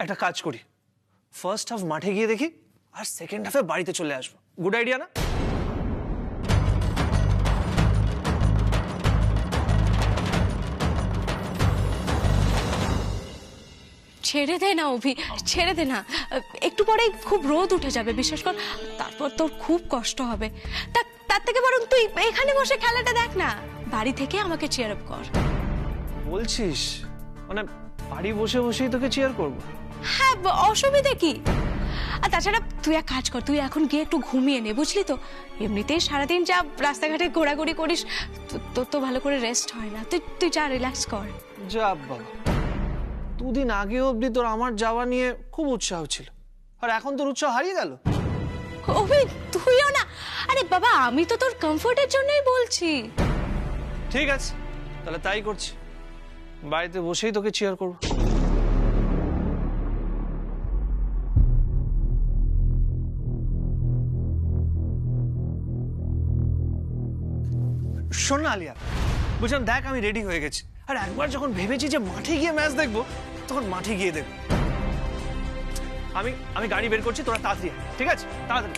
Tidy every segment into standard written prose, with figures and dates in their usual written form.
একটা কাজ করি, ফার্স্ট হাফ মাঠে গিয়ে দেখি আর সেকেন্ড হাফে বাড়িতে চলে আসবো। গুড আইডিয়া না? ছেড়ে দে না অভি, ছেড়ে দে না। একটু পরেই খুব রোদ উঠে যাবে, বিশ্বাস কর। তারপর তোর খুব কষ্ট হবে। তার থেকে বরং তুই এখানে বসে খেলাটা দেখ না, বাড়ি থেকে আমাকে চিয়ার আপ কর। বলছিস মানে বাড়ি বসে বসেই তোকে চিয়ার করবো? হ্যাঁ, অসুবিধে কি? আর তাছাড়া তুই এক কাজ কর, তুই এখন গিয়ে একটু ঘুমিয়ে নে, বুঝলি তো? এমনিতেই সারাদিন যা রাস্তাঘাটে ঘোরাঘুরি করিস, তোর তো ভালো করে রেস্ট হয় না। তুই যা, রিল্যাক্স কর। যা বাবা, দুদিন আগে অবধি তোর আমার যাওয়া নিয়ে খুব উৎসাহ ছিল, আর এখন তোর উৎসাহ হারিয়ে গেল। অভি তুইও না। আরে বাবা, আমি তো তোর কমফোর্টের জন্যই বলছি। ঠিক আছে, তাহলে তাই করছি, বাড়িতে বসেই তোকে চিয়ার করবো। শোন না আলিয়া, বুঝলাম, দেখ আমি রেডি হয়ে গেছি, আর একবার যখন ভেবেছি যে মাঠে গিয়ে ম্যাচ দেখবো, তখন মাঠে গিয়ে দেখবো। আমি গাড়ি বের করছি, তোরা তাড়াতাড়ি আয়, ঠিক আছে? তাড়াতাড়ি।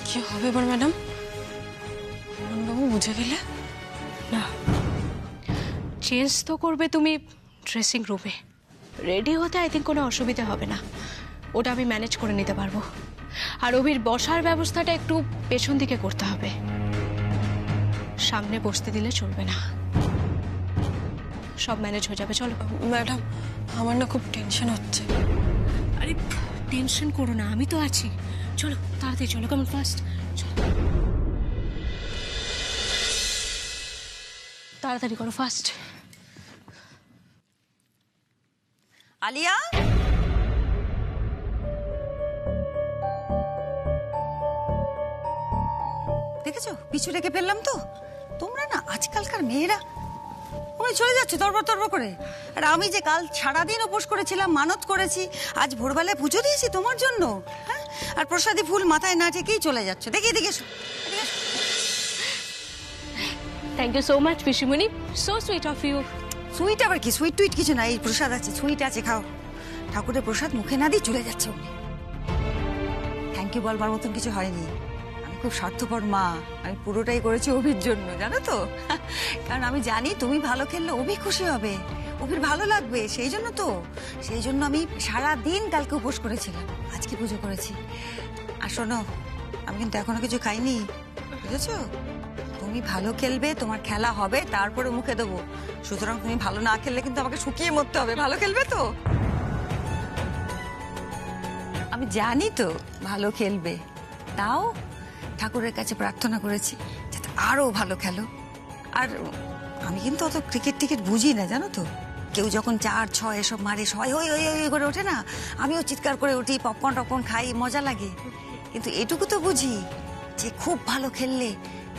কি হবে এবার ম্যাডাম? বাবু বুঝে গেলে না, চেঞ্জ তো করবে তুমি ড্রেসিং রুমে। রেডি হতে আই থিঙ্ক কোনো অসুবিধা হবে না, ওটা আমি ম্যানেজ করে নিতে পারবো। আর অভির বসার ব্যবস্থাটা একটু পেছন দিকে করতে হবে, সামনে বসতে দিলে চলবে না। সব ম্যানেজ হয়ে যাবে, চলো। ম্যাডাম, আমার না খুব টেনশন হচ্ছে। আরে টেনশন করো না, আমি তো আছি। চলো তাড়াতাড়ি চলো, কেমন ফার্স্ট চলো, তাড়াতাড়ি করো, ফার্স্ট। আলিয়া, দেখেছো পিছু রেখে ফেললাম তো। তোমরা না আজকালকার মেয়েরা ওই চলে যাচ্ছে তরবর তরবর করে। আর আমি যে কাল সারাদিন উপোস করেছিলাম, মানত করেছি, আজ ভোরবেলায় পুজো দিয়েছি তোমার জন্য, হ্যাঁ? আর প্রসাদী ফুল মাথায় না ঠেকেই চলে যাচ্ছে। দেখি এদিকে এসো, এদিকে এসো। থ্যাংক ইউ সো মাচ পিসিমণি, so sweet of you. Sweet আবার কি? সুইট টুইট কিছু না, এই প্রসাদ আছে, সুইট আছে, খাও। ঠাকুরের প্রসাদ মুখে না দিয়ে চলে যাচ্ছে উনি। থ্যাংক ইউ বলবার মতন কিছু হয়নি। আমি খুব স্বার্থপর মা, আমি পুরোটাই করেছি অভির জন্য, জানো তো? কারণ আমি জানি তুমি ভালো খেললে অভি খুশি হবে, অভির ভালো লাগবে, সেই জন্য তো। সেই জন্য আমি সারা দিন কালকে উপোস করেছিলাম, আজকে পুজো করেছি। আর শোনো, আমি কিন্তু এখনো কিছু খাইনি, বুঝেছো? তুমি ভালো খেলবে, তোমার খেলা হবে, তারপরে মুখে দেবো। সুতরাং তুমি ভালো না খেললে কিন্তু আমাকে শুকিয়ে মরতে হবে। ভালো খেলবে তো? আমি জানি তো ভালো খেলবে, তাও ঠাকুরের কাছে প্রার্থনা করেছি যাতে আরো ভালো খেলো। আর আমি কিন্তু অত ক্রিকেট টিকেট বুঝি না, জানো তো? কেউ যখন 4-6 এসব মারে, সবাই হই হই হই করে ওঠে না, আমিও চিৎকার করে উঠি, পপকর্ন টপকর্ন খাই, মজা লাগে। কিন্তু এটুকু তো বুঝি যে খুব ভালো খেললে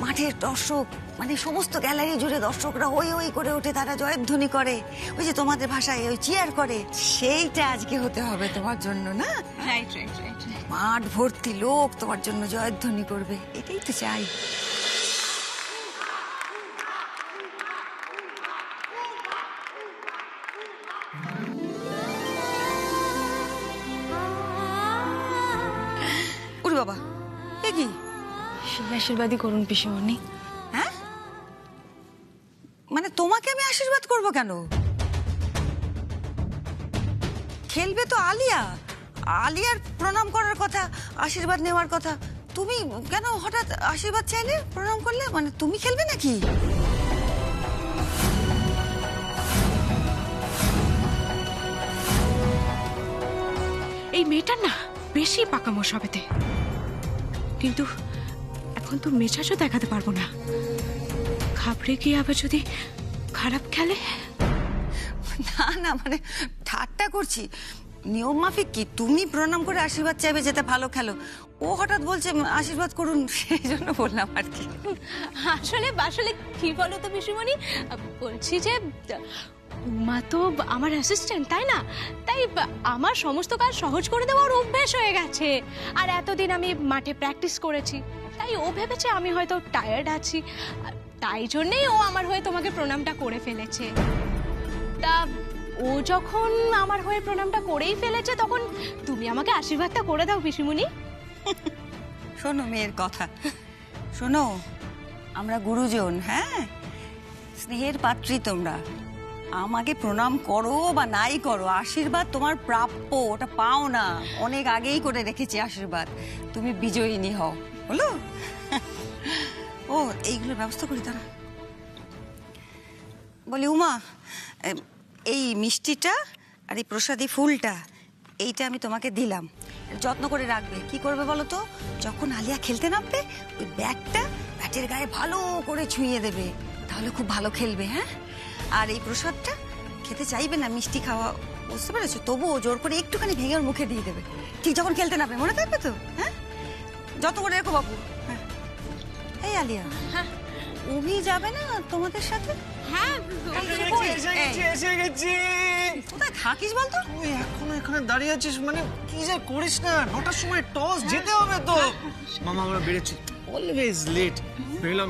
মাঠের দর্শক, মানে সমস্ত গ্যালারি জুড়ে দর্শকরা হই হই করে ওঠে, তারা জয়ধ্বনি করে, ওই যে তোমাদের ভাষায় ওই চিয়ার করে। সেইটা আজকে হতে হবে তোমার জন্য, না? Right right right. মাঠ ভর্তি লোক তোমার জন্য জয়ধ্বনি করবে, এটাই তো চাই। ওরে বাবা, এ কি? আশীর্বাদই করুন পিসিমণি। হ্যাঁ, মানে তোমাকে আমি আশীর্বাদ করব কেন? খেলবে তো আলিয়া, আলিয়ার প্রণাম করার কথা, আশীর্বাদ নেওয়ার কথা। তুমি কেন হঠাৎ আশীর্বাদ চাইলে, প্রণাম করলে? মানে তুমি খেলবে নাকি? এই মেয়েটার না বেশি পাকামো সবেতে, কিন্তু এখন তো মেজাজও দেখাতে পারবো না। ঘাবড়ে গিয়ে আবার যদি খারাপ খেলে। না না, মানে ঠাট্টা করছি। নিয়ম মাফিক কি তুমি প্রণাম করে আশীর্বাদ চাইবে যাতে ভালো খেলো? ও হঠাৎ বলছে আশীর্বাদ করুন, সেই জন্য বললাম আর কি। আসলে আসলে কি বলো তো পিসিমণি, বলছি যে মা তো আমার অ্যাসিস্ট্যান্ট, তাই না? তাই আমার সমস্ত কাজ সহজ করে দেওয়ার অভ্যেস হয়ে গেছে। আর এতদিন আমি মাঠে প্র্যাকটিস করেছি, তাই ও ভেবেছে আমি হয়তো টায়ার্ড আছি, তাই জন্যেই ও আমার হয়ে তোমাকে প্রণামটা করে ফেলেছে। তা ও যখন আমার হয়ে প্রণামটা করেই ফেলেছে তখন তুমি আমাকে আশীর্বাদটা করে দাও পিসিমণি। শোনো মেয়ের কথা, শোনো আমরা গুরুজন, হ্যাঁ স্নেহের পাত্রী তোমরা। আমাকে প্রণাম করো বা নাই করো, আশীর্বাদ তোমার প্রাপ্য, ওটা পাও না। অনেক আগেই করে রেখেছি আশীর্বাদ, তুমি বিজয়িনী হও, হলো? ও এইগুলোর ব্যবস্থা করি তারা। বলি উমা, এই মিষ্টিটা আর এই প্রসাদী ফুলটা এইটা আমি তোমাকে দিলাম, যত্ন করে রাখবে। কি করবে বলো তো, যখন আলিয়া খেলতে নামবে ওই ব্যাটের গায়ে ভালো করে ছুঁয়ে দেবে, তাহলে খুব ভালো খেলবে। হ্যাঁ, আর এই প্রসাদটা খেতে চাইবে না, মিষ্টি খাওয়া, বুঝতে পেরেছো? তবুও জোর করে একটুখানি ভেঙে ওর মুখে দিয়ে দেবে, ঠিক যখন খেলতে নামবে, মনে থাকবে তো? হ্যাঁ, যত করে রেখো বাবু। হ্যাঁ, এই আলিয়া, হ্যাঁ অভি যাবে না তোমাদের সাথে? হ্যাঁ এসে গেছি। কোথায় থাকিস বলতো? তুই এখনো এখানে দাঁড়িয়ে আছিস, মানে কি যা করিস না, 9টার সময় টস যেতে হবে তো। মামা আমরা বেরোচ্ছি, অলওয়েজ লেট।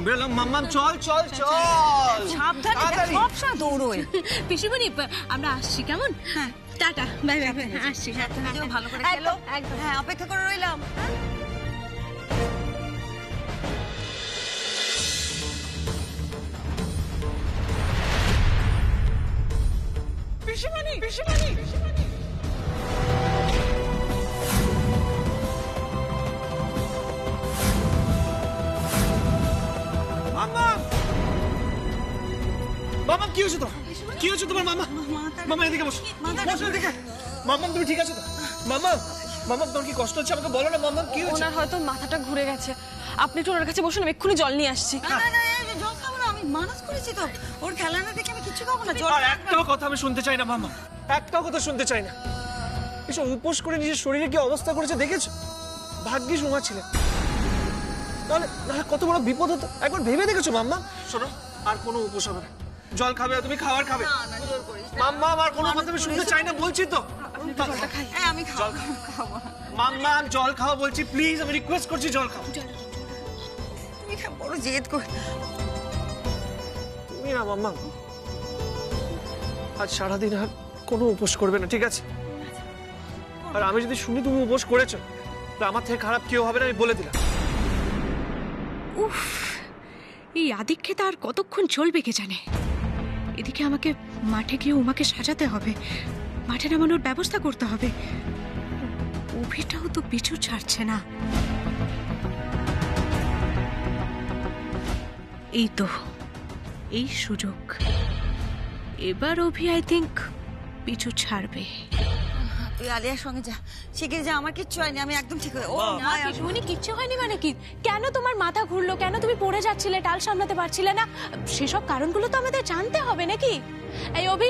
বেরলাম মাম্মা, চল চল চল, সাবধানে, তাড়াতাড়ি। সবসময় দৌড়োয়। পিসিমণি আমরা আসছি, কেমন? হ্যাঁ, টাটা, বাই বাই, আসছি। হ্যাঁ নিজেও ভালো করে খেলো। একদম। হ্যাঁ, অপেক্ষা করে রইলাম। পিসিমণি মামা, মামা কি হয়েছে তো? কি হয়েছে তোমার মামা? মামা এদিকে বসো, বসো এদিকে। মামা তুমি ঠিক আছো তো? মামা, মামা তোমার কি কষ্ট হচ্ছে আমাকে বলো না। মামা কি হয়েছে? ওনার হয়তো মাথাটা ঘুরে গেছে, আপনি একটু ওনার কাছে বসুন, আমি এক্ষুনি জল নিয়ে আসছি। না, এই জল খাবো না, আমি মানাজ করেছি তো। ওর খেলা না দেখে আমি কিছু খাবো না। জল আর একটাও কথা আমি শুনতে চাই না মামা, একটাও কথা শুনতে চাই না। এসব উপোস করে নিজের শরীরে কি অবস্থা করেছে দেখেছো? ভাগ্যিস উমা ছিলেন, নাহলে কত বড় বিপদ হতো। একবার ভেবে দেখেছো মাম্মা? শোনো, আর কোনো উপোস হবে না। জল খাবে, তুমি খাবার খাবে। মাম্মা আমার কোনো কথা আমি শুনতে চাই না বলছি তো। হ্যাঁ, আমি খাবো। মাম্মা জল খাও বলছি, প্লিজ আমি রিকোয়েস্ট করছি, জল খাও। তুমি না বড় জেদ কর। তুমি না মাম্মা, আজ সারাদিন আর কোনো উপোস করবে না, ঠিক আছে? আর আমি যদি শুনি তুমি উপোস করেছো, তা আমার থেকে খারাপ কেউ হবে না, আমি বলে দিলাম। উফ, এই আদিক্ষেতা আর কতক্ষণ চলবে কে জানে। এদিকে আমাকে মাঠে গিয়ে উমাকে সাজাতে হবে, মাঠে নামানোর ব্যবস্থা করতে হবে। অভিটাও তো পিছু ছাড়ছে না। এই তো, এই সুযোগ। এবার অভি আই থিঙ্ক পিছু ছাড়বে। তুই আলিয়ার সঙ্গে যা, শিগগির যা, আমার কিচ্ছু হয়নি, আমি একদম ঠিক হয়ে। ও না পিসিমণি, কিচ্ছু হয়নি মানে কি? কেন তোমার মাথা ঘুরলো? কেন তুমি পড়ে যাচ্ছিলে, টাল সামলাতে পারছিলে না? সেসব কারণগুলো তো আমাদের জানতে হবে নাকি? এই অভি,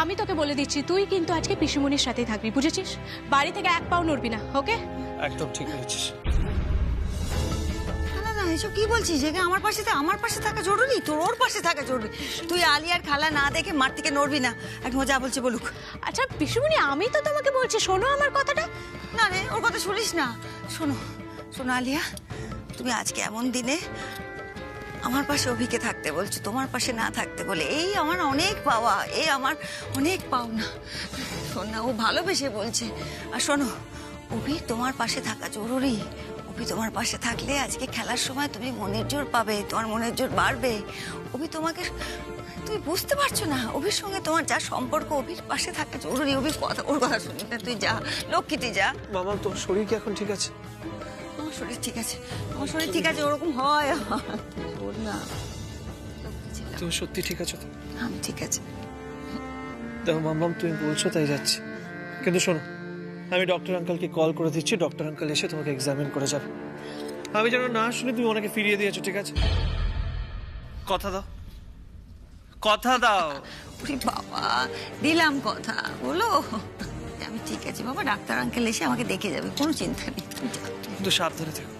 আমি তোকে বলে দিচ্ছি, তুই কিন্তু আজকে পিসিমণির সাথেই থাকবি, বুঝেছিস? বাড়ি থেকে এক পাও নড়বি না, ওকে? একদম ঠিক বলেছিস। না না, এসব কি বলছিস? যে আমার পাশে থাকা জরুরি, তোর ওর পাশে থাকা জরুরি। তুই আলিয়ার খেলা না দেখে মাঠ থেকে নড়বি না, একদম যা বলছে বলুক। আচ্ছা পিসিমণি, আমি তো তোমাকে বলছি, শোনো আমার কথাটা। না রে, ওর কথা শুনিস না। শোনো শোনো আলিয়া, তুমি আজকে এমন দিনে আমার পাশে অভিকে থাকতে বলছো, তোমার পাশে না থাকতে বলে। এই আমার অনেক পাওয়া, এই আমার অনেক পাওনা। শোন না, ও ভালোবেসে বলছে। আর শোনো, অভি তোমার পাশে থাকা জরুরি। অভি তোমার পাশে থাকলে আজকে খেলার সময় তুমি মনের জোর পাবে, তোমার মনের জোর বাড়বে। অভি তোমাকে, তুমি বুঝতে পারছো না, অভির সঙ্গে তোমার যা সম্পর্ক, অভির পাশে থাকা জরুরি। অভির কথা, ওর কথা শুনি না, তুই যা লক্ষ্মীটি যা। মামা তোর শরীর কি এখন ঠিক আছে? আমার শরীর ঠিক আছে, আমার শরীর ঠিক আছে, ওরকম হয় ওর না। তুমি সত্যি ঠিক আছো তো? আমি ঠিক আছে। দেখো মাম্মাম, তুমি বলছো তাই যাচ্ছি, কিন্তু শোনো, আমি ডক্টর আঙ্কেলকে কল করে দিচ্ছি, ডক্টর আঙ্কেল এসে তোমাকে এক্সামিন করে যাবে। আমি যেন না শুনে তুমি ওনাকে ফিরিয়ে দিয়েছো, ঠিক আছে? কথা দাও, কথা দাও। ওরে বাবা, দিলাম কথা, বলো আমি ঠিক আছে বাবা। ডাক্তার আঙ্কেল এসে আমাকে দেখে যাবে, কোনো চিন্তা নেই। কিন্তু সাবধানে থেকো।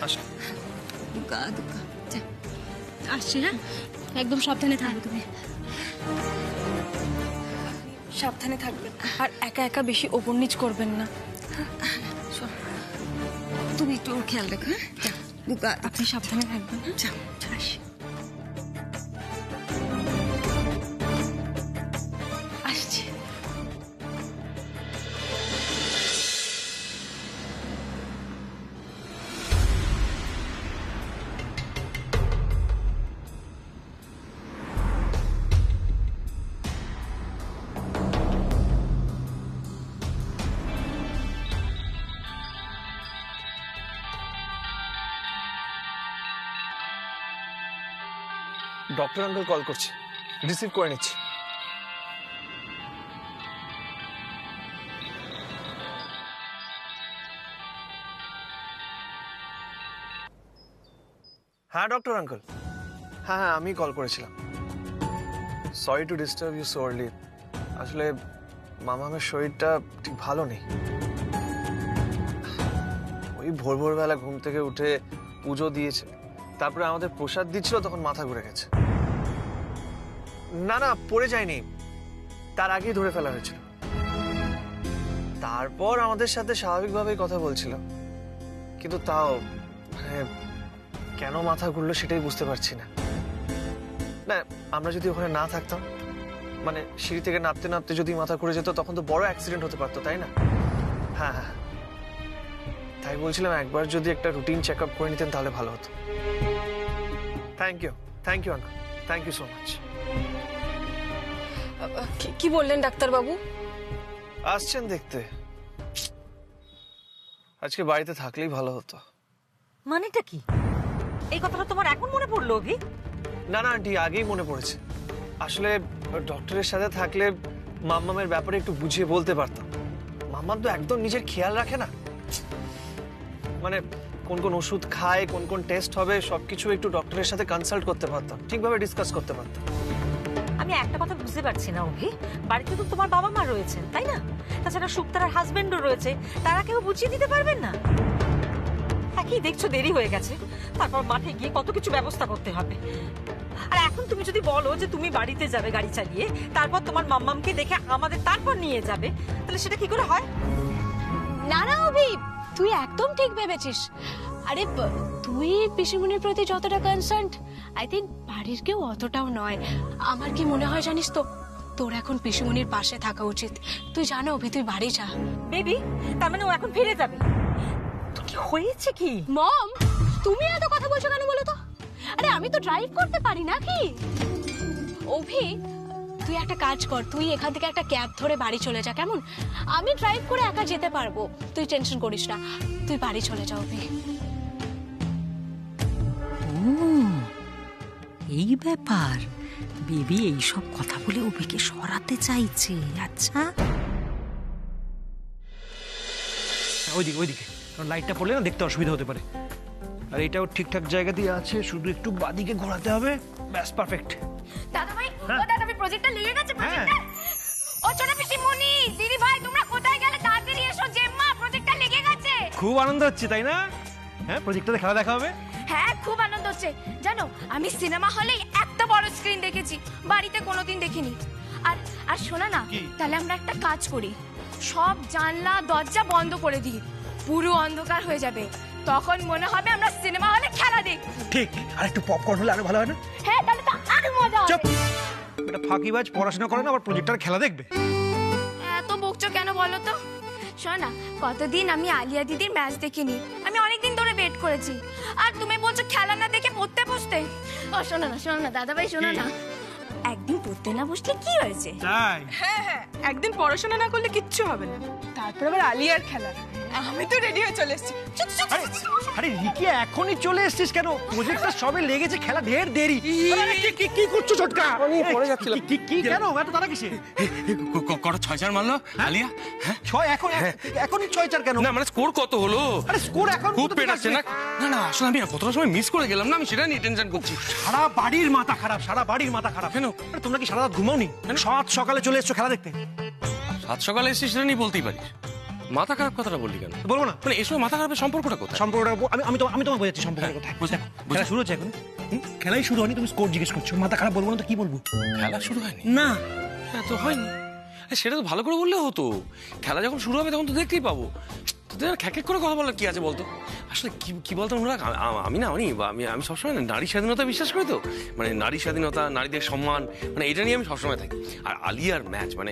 আসো। দুকা দুকা, যা। আসছি, হ্যাঁ? একদম সাবধানে থাকবে তুমি। সাবধানে থাকবেন, আর একা একা বেশি ওপর নিচ করবেন না। শোন, তুমি একটু ওর খেয়াল রেখো। হ্যাঁ, যা দুকা, আপনি সাবধানে থাকবেন। যা, আসি। ডক্টর আঙ্কেল কল করছে, রিসিভ করে নিচ্ছি। হ্যাঁ ডক্টর আঙ্কেল, হ্যাঁ আমি কল করেছিলাম। Sorry to disturb you so early. আসলে মামামের শরীরটা ঠিক ভালো নেই। ওই ভোর ভোরবেলা ঘুম থেকে উঠে পুজো দিয়েছে, তারপরে আমাদের প্রসাদ দিচ্ছিল, তখন মাথা ঘুরে গেছে। না না, পড়ে যায়নি, তার আগেই ধরে ফেলা হয়েছিল। তারপর আমাদের সাথে স্বাভাবিকভাবেই কথা বলছিল, কিন্তু তাও মানে কেন মাথা ঘুরলো সেটাই বুঝতে পারছি না। না, আমরা যদি ওখানে না থাকতাম, মানে সিঁড়ি থেকে নামতে নামতে যদি মাথা ঘুরে যেত, তখন তো বড় অ্যাক্সিডেন্ট হতে পারতো, তাই না? হ্যাঁ হ্যাঁ, তাই বলছিলাম একবার যদি একটা রুটিন চেক আপ করে নিতেন তাহলে ভালো হতো। Thank you uncle, thank you so much. কি বললেন ডাক্তারবাবু? আসছেন দেখতে? আজকে বাড়িতে থাকলেই ভালো হতো। মানেটা কি? এই কথাটা তোমার এখন মনে পড়লো অভি? না না আন্টি, আগেই মনে পড়েছে। আসলে ডক্টরের সাথে থাকলে মাম্মামের ব্যাপারে একটু বুঝিয়ে বলতে পারতাম। মাম্মাম তো একদম নিজের খেয়াল রাখে না, মানে কোন কোন ওষুধ খায়, কোন কোন টেস্ট হবে, সবকিছু একটু ডক্টরের সাথে কনসাল্ট করতে পারতাম, ঠিকভাবে ডিসকাস করতে পারতাম। আমি একটা কথা বুঝতে পারছি না অভি, বাড়িতে তো তোমার বাবা মা রয়েছেন তাই না? তাছাড়া শুক্তারার হাজবেন্ডও রয়েছে, তারা কেউ বুঝিয়ে দিতে পারবেন না? একই দেখছো দেরি হয়ে গেছে, তারপর মাঠে গিয়ে কত কিছু ব্যবস্থা করতে হবে। আর এখন তুমি যদি বলো যে তুমি বাড়িতে যাবে গাড়ি চালিয়ে, তারপর তোমার মাম্মামকে দেখে আমাদের তারপর নিয়ে যাবে, তাহলে সেটা কি করে হয়? না না অভি, তুই একদম ঠিক ভেবেছিস। আরে তুই পিসিমণির প্রতি যতটা কনসার্নড, আই থিঙ্ক বাড়ির কেউ অতটাও নয়। আমার কি মনে হয় জানিস তো, তোর এখন পিসিমণির পাশে থাকা উচিত। তুই জানো অভি, তুই বাড়ি যা। বেবি, তার মানে ও এখন ফিরে যাবে? তো কি হয়েছে কি? মম, তুমি এত কথা বলছো কেন বলো তো? আরে আমি তো ড্রাইভ করতে পারি নাকি? অভি, তুই একটা কাজ কর, তুই এখান থেকে একটা ক্যাব ধরে বাড়ি চলে যা, কেমন? আমি ড্রাইভ করে একা যেতে পারবো, তুই টেনশন করিস না, তুই বাড়ি চলে যা অভি। এই ব্যাপার, বেবি এইসব কথা বলে অভিকে সরাতে চাইছে। আচ্ছা ওইদিকে কারণ লাইটটা পড়লে না দেখতে অসুবিধা হতে পারে। আর এটাও ঠিকঠাক জায়গা দিয়ে আছে, শুধু একটু বাদিকে ঘোরাতে হবে, ব্যাস পারফেক্ট। দাদা ভাই, ও দাদা ভাই, প্রজেক্টটা লেগে গেছে, প্রজেক্টটা। ও ছোট পিসিমণি, দিদি ভাই, তোমরা কোথায় গেলে? তাড়াতাড়ি এসো, জেম্মা, প্রজেক্টটা লেগে গেছে। খুব আনন্দ হচ্ছে তাই না? হ্যাঁ, প্রজেক্টটাতে খেলা দেখা হবে। হ্যাঁ, খুব আনন্দ হচ্ছে। জানো, আমি সিনেমা হলে এত বড় স্ক্রিন দেখেছি, বাড়িতে কোনোদিন দেখিনি। আর আর শোনা না, তাহলে আমরা একটা কাজ করি, সব জানলা দরজা বন্ধ করে দিই, পুরো অন্ধকার হয়ে যাবে, তখন মনে হবে আমরা সিনেমা হলে খেলা দেখি। ঠিক, আর একটু পপকর্ন হলে আরো ভালো হয় না? হ্যাঁ, তাহলে তো আরো মজা হবে। চুপ, এটা ফাঁকিবাজ, পড়াশোনা করে না, আবার প্রজেক্টর খেলা দেখবে। এত বকছো কেন বলো তো? শোনো না, কতদিন আমি আলিয়া দিদির ম্যাচ দেখিনি, আমি অনেকদিন ধরে ওয়েট করেছি, আর তুমি বলছো খেলা না দেখে পড়তে বসতে। ও শোনো না দাদা ভাই, শোনো না, একদিন পড়তে না বসলে কি হয়েছে? তাই? হ্যাঁ, একদিন পড়াশোনা না করলে কিচ্ছু হবে না। তারপর আবার আলিয়ার খেলা, আমি তো রেডি হয়ে চলে এসেছি। আরে রিকি, এখনই চলে এসেছিস কেন? প্রজেক্টটা সবে লেগেছে, খেলা ঢের দেরি। আরে, কি করছো ছোটকা? আমি পড়ে যাচ্ছিলাম। কি কেন এত তারা কিসে? কত 6-4 মারলো আলিয়া? হ্যাঁ, 6 এখনই 6-4 কেন? না মানে স্কোর কত হলো? আরে স্কোর এখন খুব পেটাচ্ছে না? না আসলে আমি কতটা সময় মিস করে গেলাম না, আমি সেটা নিয়ে টেনশন করছি। সারা বাড়ির মাথা খারাপ। কেন? আরে তোমরা কি সারা রাত ঘুমাওনি? সাত সকালে চলে এসছো খেলা দেখতে। 7 সকালে এসেছিস, সেটা নিয়ে বলতেই পারিস। মাথা খারাপ কথাটা বললি কেন? বলবো না? মানে এই সময় মাথা খারাপের সম্পর্কটা কোথায়? সম্পর্কটা আমি তোমাকে বোঝাচ্ছি সম্পর্কের কথা। খেলা শুরু হচ্ছে এখন, খেলাই শুরু হয়নি, তুমি স্কোর জিজ্ঞেস করছো। মাথা খারাপ বলবো না তো কি বলবো? খেলা শুরু হয়নি? না, হ্যাঁ তো হয়নি, সেটা তো ভালো করে বললে হতো। খেলা যখন শুরু হবে তখন তো দেখতেই পাবো। তোদের খ্যাক করে কথা বলার কি আছে বলতো? আসলে কি বলতো অনুরাগ, আমি সবসময় নারী স্বাধীনতা বিশ্বাস করি তো, মানে নারী স্বাধীনতা, নারীদের সম্মান, মানে এটা নিয়ে আমি সবসময় থাকি। আর আলিয়ার ম্যাচ মানে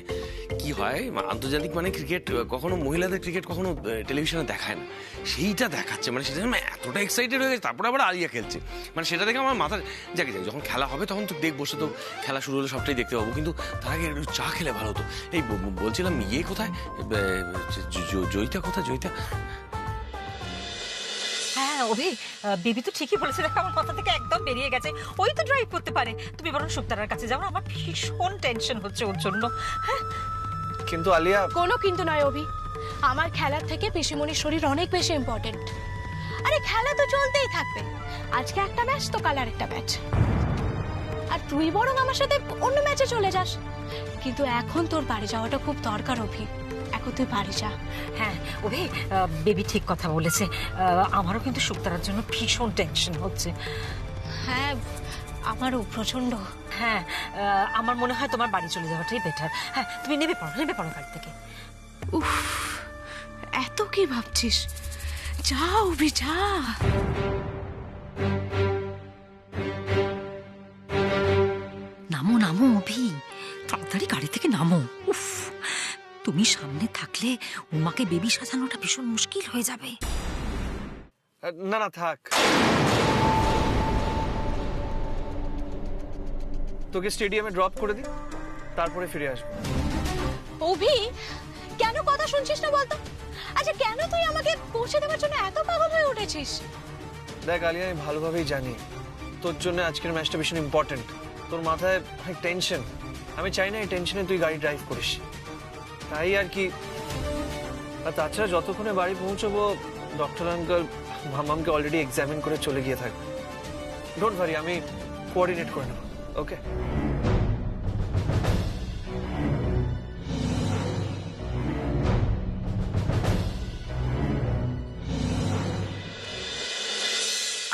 কি হয়, আন্তর্জাতিক মানে ক্রিকেট, কখনো মহিলাদের ক্রিকেট কখনো টেলিভিশনে দেখায় না, সেইটা দেখাচ্ছে, মানে সেটা আমি এতটা এক্সাইটেড হয়ে গেছে। তারপরে আবার আলিয়া খেলছে, মানে সেটা দেখে আমার মাথা যাকে যাক, যখন খেলা হবে তখন তো দেখবো, সে তো খেলা শুরু হলে সবটাই দেখতে পাবো, কিন্তু তার আগে একটু চা খেলে ভালো হতো। এই বলছিলাম, ইয়ে কোথায়, জয়িতা কোথায়? জয়িতা? হ্যাঁ, হ্যাঁ অভি, বেবি তো ঠিকই বলেছে, দেখো আমার মাথা থেকে একদম বেরিয়ে গেছে। ওই তো ড্রাইভ করতে পারে, তুমি বরং শুক্তারার কাছে যাও না, আমার ভীষণ টেনশন হচ্ছে ওর জন্য। হ্যাঁ কিন্তু আলিয়া, কোনো কিন্তু নয় অভি, আমার খেলার থেকে পিসিমণির শরীর অনেক বেশি ইম্পর্টেন্ট। আরে খেলা তো চলতেই থাকবে, আজকে একটা ম্যাচ তো কাল আরেকটা ম্যাচ, আর তুই বরং আমার সাথে অন্য ম্যাচে চলে যাস। কিন্তু এখন তোর বাড়ি যাওয়াটা খুব দরকার অভি, এখন তুই বাড়ি যা। হ্যাঁ অভি, বেবি ঠিক কথা বলেছে, আমারও কিন্তু শুক্তারার জন্য ভীষণ টেনশন হচ্ছে। হ্যাঁ আমারও প্রচন্ড। হ্যাঁ আমার মনে হয় তোমার বাড়ি চলে যাওয়াটাই বেটার। হ্যাঁ তুমি নেমে পড়ো গাড়ি থেকে। উফ, এত কি ভাবছিস? যা অভি যা। নামো নামো অভি, তাড়াতাড়ি গাড়ি থেকে নামো। উফ, তুমি সামনে থাকলে উমাকে বেবি সাজানোটা ভীষণ মুশকিল হয়ে যাবে। না না থাক, তোকে স্টেডিয়ামে ড্রপ করে দিই, তারপরে ফিরে আসবো। অভি কেন কথা শুনছিস না বলতো? আচ্ছা কেন তুই আমাকে পৌঁছে দেওয়ার জন্য এত পাগল হয়ে উঠেছিস? দেখ আলিয়া, আমি ভালোভাবেই জানি তোর জন্য আজকের ম্যাচটা ভীষণ ইম্পর্টেন্ট। তোর মাথায় অনেক টেনশন, আমি চাই না এই টেনশনে তুই গাড়ি ড্রাইভ করিস, তাই আর কি। আর তাছাড়া যতক্ষণে বাড়ি পৌঁছবো ডক্টর আঙ্কেল মামামকে অলরেডি এক্সামিন করে চলে গিয়ে থাকবে। ডোন্ট ওয়ারি, আমি কোঅর্ডিনেট করে নেবো। ওকে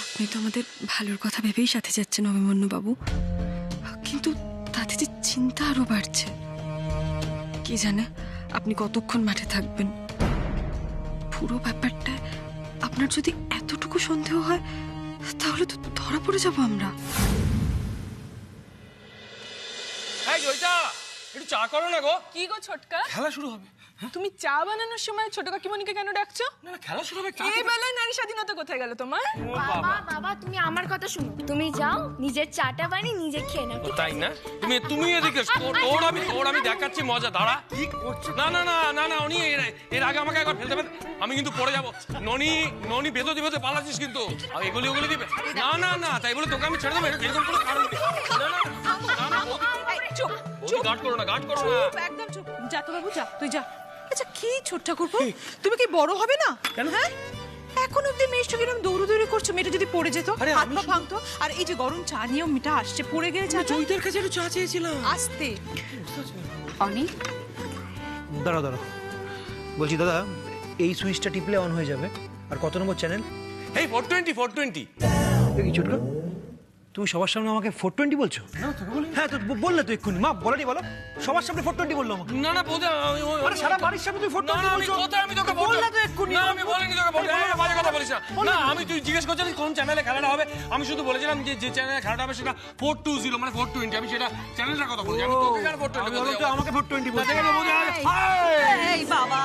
আপনি তো আমাদের ভালোর কথা ভেবেই সাথে যাচ্ছেন অভিমন্যু বাবু, কিন্তু তাতে যে চিন্তা আরো বাড়ছে। কি জানে আপনি কতক্ষণ মাঠে থাকবেন। পুরো ব্যাপারটা আপনার যদি এতটুকু সন্দেহ হয় তাহলে তো ধরা পড়ে যাব আমরা। এই জয়িতা, একটু চা করো না গো। কি গো ছোটকা, খেলা শুরু হবে। তুমি চা বানানোর সময় ছোট কাকিমণিকে কেন ডাকছো? না না, খেলা শুরু হবে। এই বেলায় নারী স্বাধীনতা কোথায় গেল তোমার? বাবা বাবা তুমি আমার কথা শুনো, তুমি যাও নিজের চাটা বানিয়ে নিজে খেয়ে নাও। তাই না? তুমি এদিকে তোর আমি দেখাচ্ছি মজা। দাঁড়া, কি করছো? না না না না না, উনি এর আগে আমাকে একবার ফেলতে পারে, আমি কিন্তু পড়ে যাবো। ননি ভেতরে পালাচ্ছিস কিন্তু, আমি এগুলি দিবে। না না না, তাই বলে তোকে আমি ছেড়ে দেবো এরকম কোনো কারণ নেই। না না, চুপ গার্ড করো না। একদম চুপ। যা তো বাবু যা, তুই যা। আচ্ছা কি ছোট্টা করবো, তুমি কি বড় হবে না? হ্যাঁ এখন অব্দি মেয়েটা কিরম দৌড়ি করছো, মেয়েটা যদি পড়ে যেত, হাত পা ভাঙতো। আর এই যে গরম চা নিয়েও মেয়েটা আসছে, পড়ে গেলে চা। জয়িতার কাছে একটু চা চেয়েছিলাম। আসতে অনেক দাঁড়াও বলছি দাদা, এই সুইচটা টিপলে অন হয়ে যাবে। আর কত নম্বর চ্যানেল? এই 420। কি ছোটকা, তুমি সবার সামনে আমাকে 420 বলছো? হ্যাঁ তো বললে তো এক্ষুনি, মা বলেনি বলো, সবার সামনে 420 বললো আমাকে। না না বোধ আরে সারা বাড়ির সামনে তুই 420 বলছো? আমি তোকে বললে তো এক্ষুনি। না আমি বলিনি তোকে, বাজে কথা বলিস না। না আমি, তুই জিজ্ঞেস করছিস কোন চ্যানেলে খেলাটা হবে, আমি শুধু বলেছিলাম যে চ্যানেলে খেলাটা হবে সেটা 420 মানে 420, আমি সেটা চ্যানেলটার কথা বলছি। আমি তোকে কেন 420 বলছি? আমাকে 420 বলছো? এই বাবা,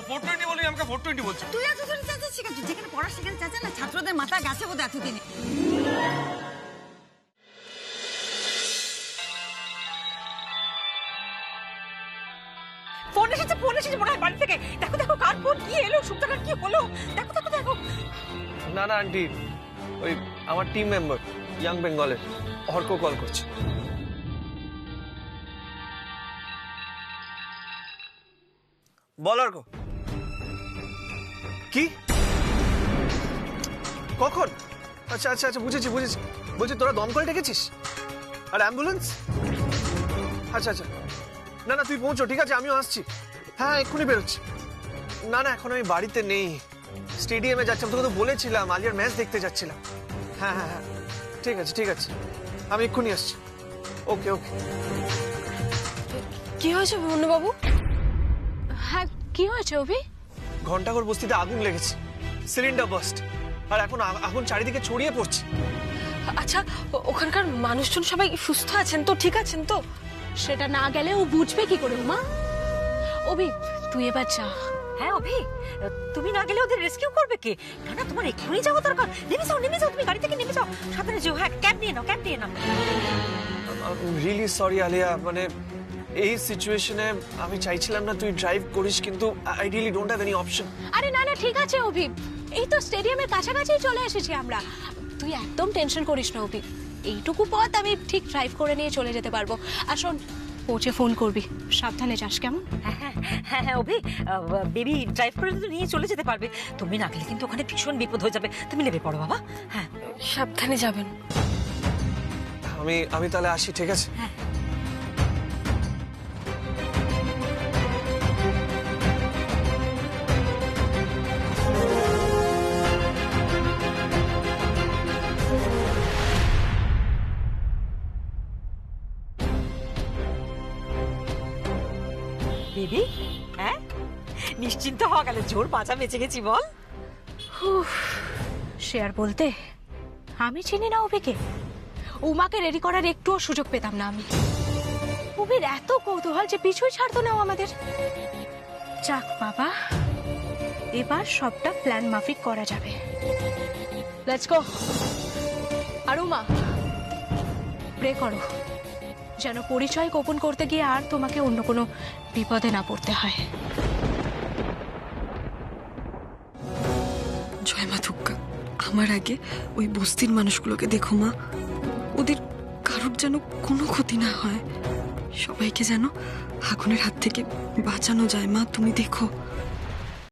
420 বলি, আমাকে 420 বলছি। তুই এত ধরে চাচাচ্ছি কেন? যেখানে পড়া সেখানে চাচা না, ছাত্রদের মাথা গাছে বোধ এতদিনে। ফোন এসেছে মনে হয় বাড়ি থেকে। দেখো কার ফোন, কি এলো, শুক্তারার কি হলো? দেখো। না না আন্টি, ওই আমার টিম মেম্বার ইয়াং বেঙ্গলের অর্ক কল করছে। বল অর্ক, কি কখন? আচ্ছা বুঝেছি। বলছি তোরা দমকল ডেকেছিস আর অ্যাম্বুলেন্স? আচ্ছা না তুই পৌঁছো, ঠিক আছে, আমিও আসছি। হ্যাঁ এক্ষুনি বেরোচ্ছি। না এখন আমি বাড়িতে নেই, স্টেডিয়ামে যাচ্ছি। আমি তোকে তো বলেছিলাম আলিয়ার ম্যাচ দেখতে যাচ্ছিলাম। হ্যাঁ ঠিক আছে, আমি এক্ষুনি আসছি। ওকে কি হয়েছে অভিমন্যু বাবু? হ্যাঁ কি হয়েছে অভি? ঘন্টাঘর বস্তিতে আগুন লেগেছে, সিলিন্ডার বাস্ট, আর এখন আগুন চারিদিকে ছড়িয়ে পড়ছে। আচ্ছা ওখানকার মানুষজন সবাই সুস্থ আছেন তো, ঠিক আছেন তো? সেটা না গেলে ও বুঝবে কি করে উমা? অভি তুই এবার যা। হ্যাঁ অভি, তুমি না গেলে ওদের রেস্কিউ করবে কে? না তোমার এক্ষুনি যাওয়া দরকার। নেমে যাও, তুমি গাড়ি থেকে নেমে যাও, সাবধানে যেও। হ্যাঁ ক্যাব নিয়ে নাও। রিয়েলি সরি আলিয়া, মানে এই সিচুয়েশনে আমি চাইছিলাম না তুই ড্রাইভ করিস, কিন্তু I really don't have any option. আরে না ঠিক আছে অভি, এই তো স্টেডিয়ামের কাছাকাছি চলে এসেছি আমরা। তুই একদম টেনশন করিস না অভি, এইটুকু পথ আমি ঠিক ড্রাইভ করে নিয়ে চলে যেতে পারবো। আর শোন, পৌঁছে ফোন করবি, সাবধানে যাস কেমন? হ্যাঁ হ্যাঁ অভি, বেবি ড্রাইভ করে তো নিয়ে চলে যেতে পারবে। তুমি না গেলে কিন্তু ওখানে ভীষণ বিপদ হয়ে যাবে। তুমি নেমে পড়ো বাবা। হ্যাঁ সাবধানে যাবেন। আমি তাহলে আসি, ঠিক আছে? বেবি, হ্যাঁ নিশ্চিন্ত হওয়া গেল, জোর বাঁচা বেঁচে গেছি বল। সে আর বলতে, আমি চিনি না অভিকে। উমাকে রেডি করার একটুও সুযোগ পেতাম না আমি। অভির এত কৌতূহল যে পিছুই ছাড়তো না ও আমাদের। যাক বাবা, এবার সবটা প্ল্যান মাফিক করা যাবে। Let's go. আর উমা, প্রে করো যেন পরিচয় গোপন করতে গিয়ে আর তোমাকে অন্য কোনো বিপদে না পড়তে হয়। জয় মা দুর্গা, আমার আগে ওই বস্তির মানুষগুলোকে দেখো মা, ওদের কারোর যেন কোনো ক্ষতি না হয়, সবাইকে যেন আগুনের হাত থেকে বাঁচানো যায় মা, তুমি দেখো।